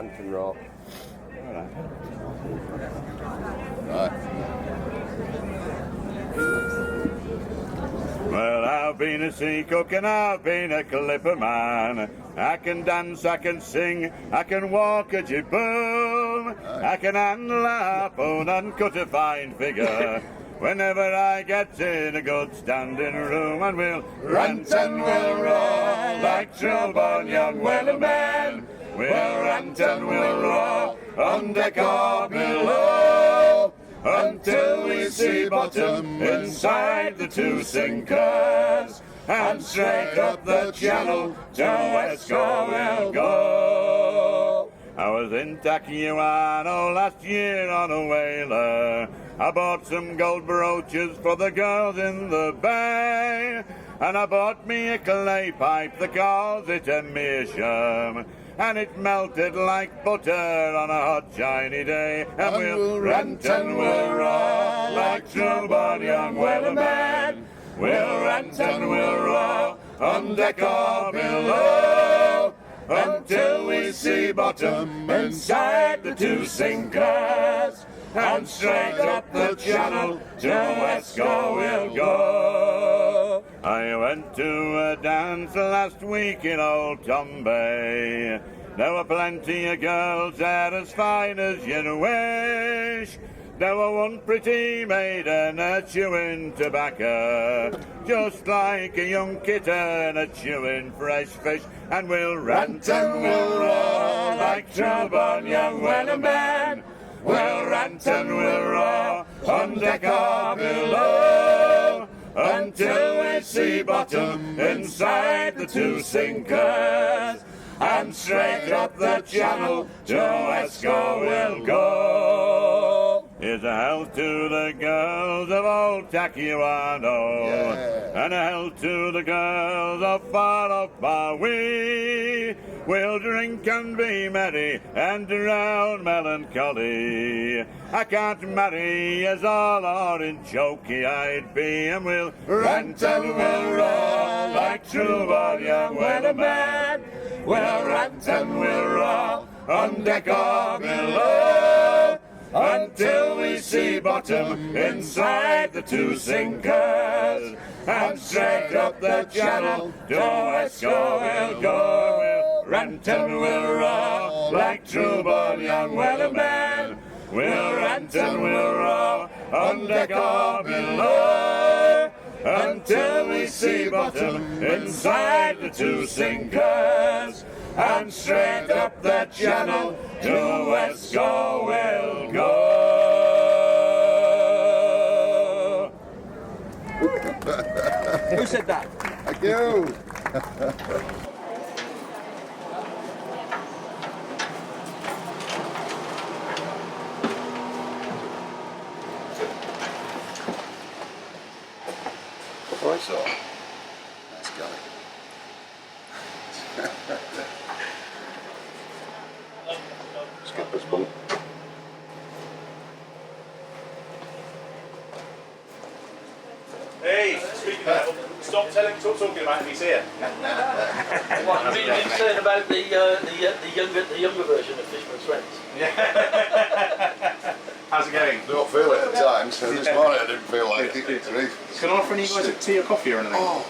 Lantern Row. Right. Well, I've been a sea cook and I've been a clipper man. I can dance, I can sing, I can walk a jibboom. I can handle a harpoon and cut a fine figure. Whenever I get in a good standing room, and we'll rant and we'll roar like true-born young whalemen. We'll rant and we'll roar on deck or below, until we see bottom inside the two sinkers, and straight up the channel to Westco we'll go. I was in Takiwano last year on a whaler. I bought some gold brooches for the girls in the bay, and I bought me a clay pipe that calls it a meerschaum, and it melted like butter on a hot shiny day. And we'll rant and we'll roar like true-born young whalemen. We'll rant and we'll roar on deck or below, until we see bottom inside the two sinkers, and straight up the channel to Westco we'll go. I went to a dance last week in Old Tombay. There were plenty of girls there as fine as you'd wish. There were one pretty maiden a-chewing tobacco, just like a young kitten a-chewing fresh fish. And we'll rant and we'll roar like true-born young whalemen. We'll rant and we'll roar on deck or below, until we see bottom inside the two sinkers, and straight up the channel to Westco we'll go. Here's a health to the girls of old Takiwano, and a health to the girls of far off Barwee. We'll drink and be merry and drown melancholy. I can't marry as all orange choky I'd be, and we'll rant and we'll roar like true-born young whalemen. We'll rant and we'll roar on deck or below, until we see bottom inside the two sinkers, and straight up the channel to Westco we'll go. We'll rant and we'll roar like true-born young whalemen. We'll rant and we'll roar on deck or below, until we see bottom inside the two sinkers, and straight up the channel to Westco we'll go. Who said that? Thank you. Right. So, that's got it. Skipper's bunk. Hey, speaking of, stop talking about him, he's here. What, you mean saying about the younger version of Fishman's Friends? Yeah. How's it going? I don't feel it at times, so this morning I didn't feel like it. Can I offer any guys a tea or coffee or anything? Oh,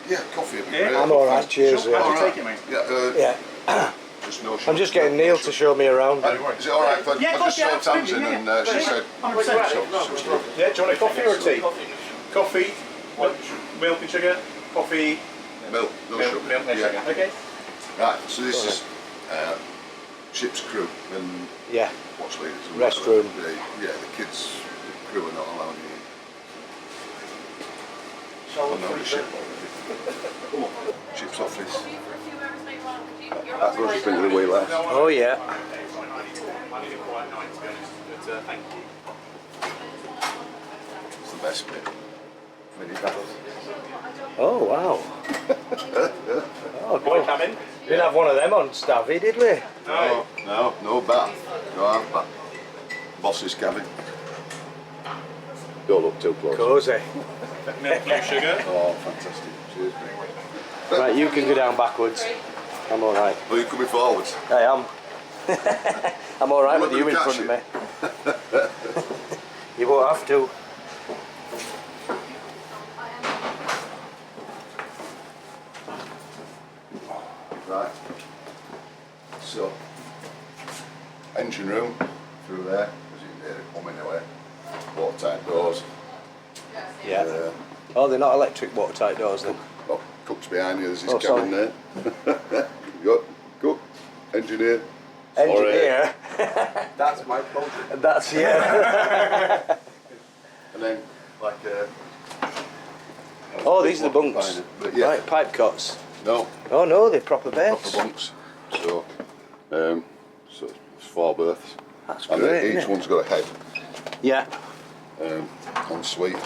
yeah, coffee would be Yeah. great. I'm alright, cheers. Sure. How do Yeah. you take it, mate? Yeah, Yeah. just no sugar. I'm just getting Neil to show me around. Is it alright if I Yeah, just coffee, saw absolutely, Tamsin yeah. and she said, 100%. Yeah, do you want a coffee or a tea? Coffee, milk and sugar, coffee, milk, no milk, sugar. milk, no Yeah. sugar. Okay. Right, so this is ship's crew and Yeah. watch leaders. and Restroom. whatever. Yeah, the kids, the crew are not allowed in. I know the ship already. Come on. Ship's office. That goes a bit of the way left. Oh yeah. I need a quiet night, to be honest, but thank you. It's the best bit. Mini bath. Oh wow. Oh Want God. to come in? We didn't have one of them on Stavvy, did we? No bath. No half bath. Boss's cabin. Don't look too close. Cozy. Milk, no sugar. Oh, fantastic. Cheers, mate. Right, you can go down backwards. I'm alright. Are you coming forwards? I am. I'm alright You with you want in me to front of me. catch You won't have to. Right. So, engine room through there, as you can hear it coming away. Watertight doors. Yeah. Oh, they're not electric watertight doors then? Oh, cook's behind you, there's his Oh, cabin sorry. there. You got cook, engineer. Engineer. That's my culture. That's, yeah. And then, like Oh, these are the bunks. But yeah, Right, pipe cots. no, Oh no, they're proper beds. proper bunks. So it's 4 berths. That's And great, each isn't it? one's got a head, Yeah. en suite.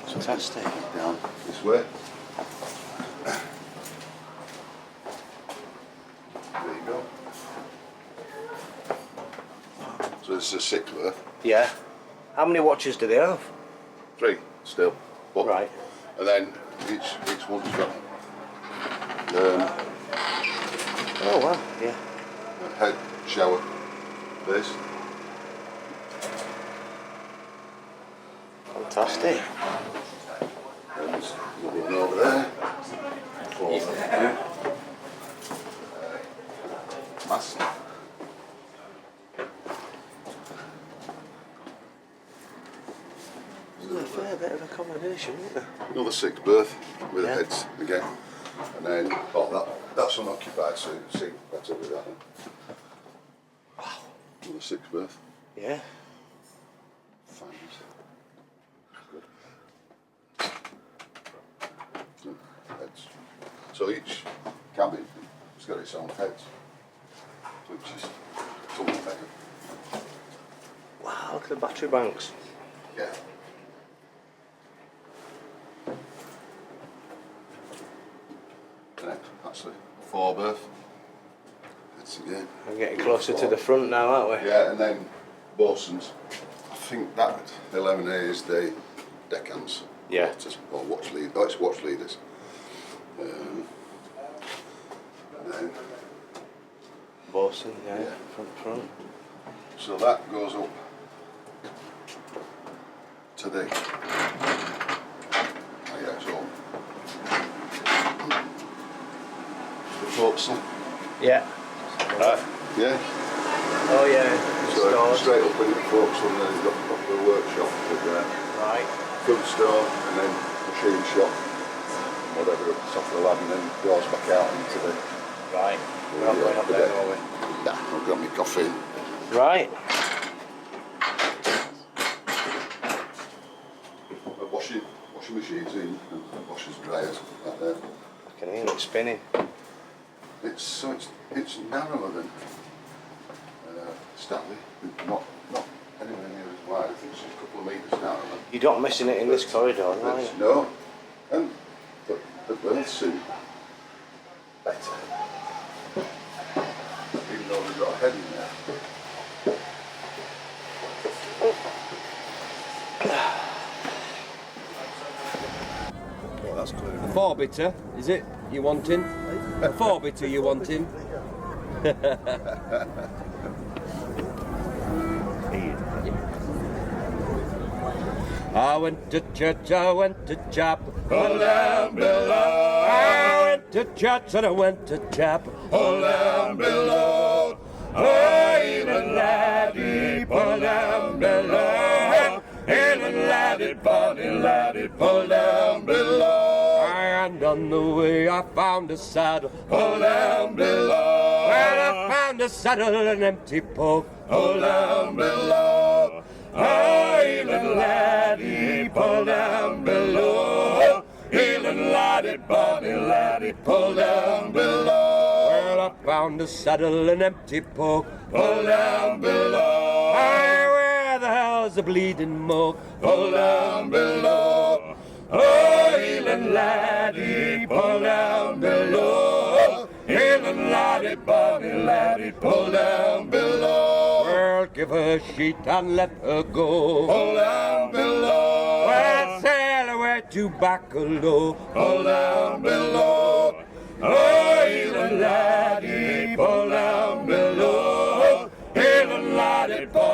Fantastic. Down this way. There you go. So this is a 6 berth. Yeah. How many watches do they have? 3 still. But, Right. And then each one's got Oh wow, yeah. a head, shower, this. Fantastic. And there's another one over there. 4 yeah. Massive. There's a fair bit of accommodation, isn't there? Another 6 berth with Yeah. heads again. And then, that's unoccupied, so you see better with that. Wow. Another 6 berth. Yeah. Fine. Good. Heads. So each cabin has got its own heads, which is something better. Wow, look at the battery banks. Yeah. And then actually 4 berth. Heads again. We're getting closer to the front now, aren't we? Yeah, and then bosun's. I think that 11A is the deckhands. Yeah. Or watch lead. Oh, it's watch leaders. And then, Bosun, yeah. Yeah. Front. so that goes up to the actual the forecastle. Yeah. Right. Yeah. Oh yeah. So Stores. straight up in the forecastle, and then you've got a proper workshop with Right. food store and then machine shop, whatever at the top of the ladder, and then goes back out into the. Right. We're not going up there, are we? Nah, I've got my coffee. Right. Washing machines in and washers, dryers like that. I can hear it spinning. It's narrower than Stanley, not anywhere near as wide. I think it's a couple of metres narrower. You're not missing it in this corridor, are you? No, and the berths suit better, even though we've got a head in there. Oh, that's clear. A 4-bitter, is it? You wanting? A 4-bitter you wanting? I went to church, I went to chapel, Pull down below. I went to church and I went to chapel. Pull down below. Oh, even laddie, pull down below. Even laddie, pull down below. And on the way I found a saddle. Pull down below. When I found a saddle, an empty poke. Pull down below. Oh, even laddie, pull down below. Even laddie, pull down below. Well, I found a saddle, an empty poke. Pull down below. Hey, where the hell's the bleeding moke? Pull down below. Oh, even laddie, pull down below. Even laddie, pull down below. Well, give her a sheet and let her go. Pull down below. Well, sail away to Baccalow. Pull down below. Oh, even laddie, pull down below.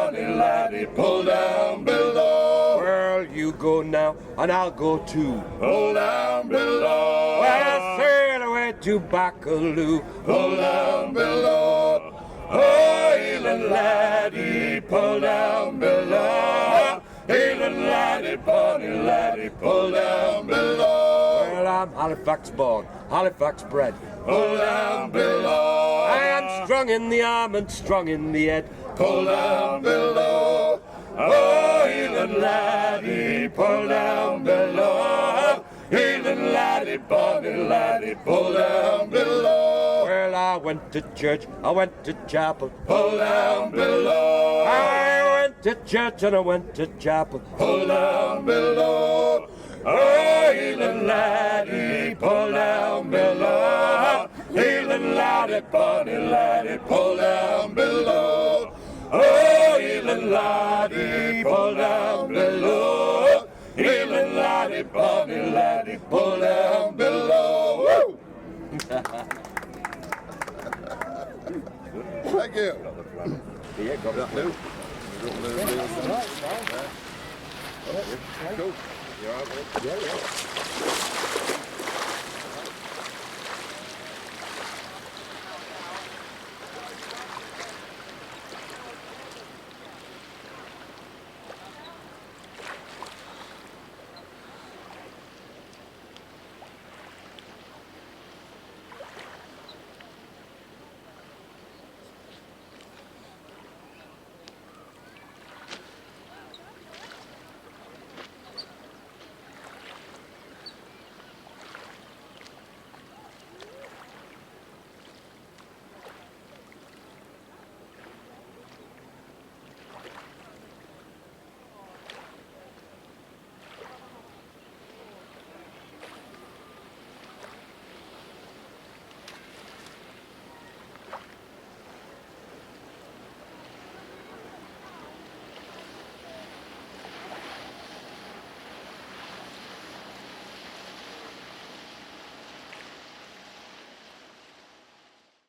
bonny laddie, pull down below. Well, you go now, and I'll go too. Pull down below. Well, sail away to Baccaloo. Pull down below. Oh, Elan laddie, pull down below. Elan laddie, bonny laddie, pull down below. Well, I'm Halifax born, Halifax bred. Pull down below. I am strong in the arm and strong in the head. Pull down below. Oh, Elan laddie, pull down below. Elan laddie, bonny laddie, pull down below. Well, I went to church, I went to chapel. Pull down below. I went to church and I went to chapel. Pull down below. Oh, Elan laddie, pull down below. Elan laddie, bonny laddie, pull down below. Oh, Elan laddie, pull down below. Elan laddie, bonny laddie, pull down below. Woo! Thank you. Yeah, got that Lou. Cool. You all right with it? Yeah, yeah.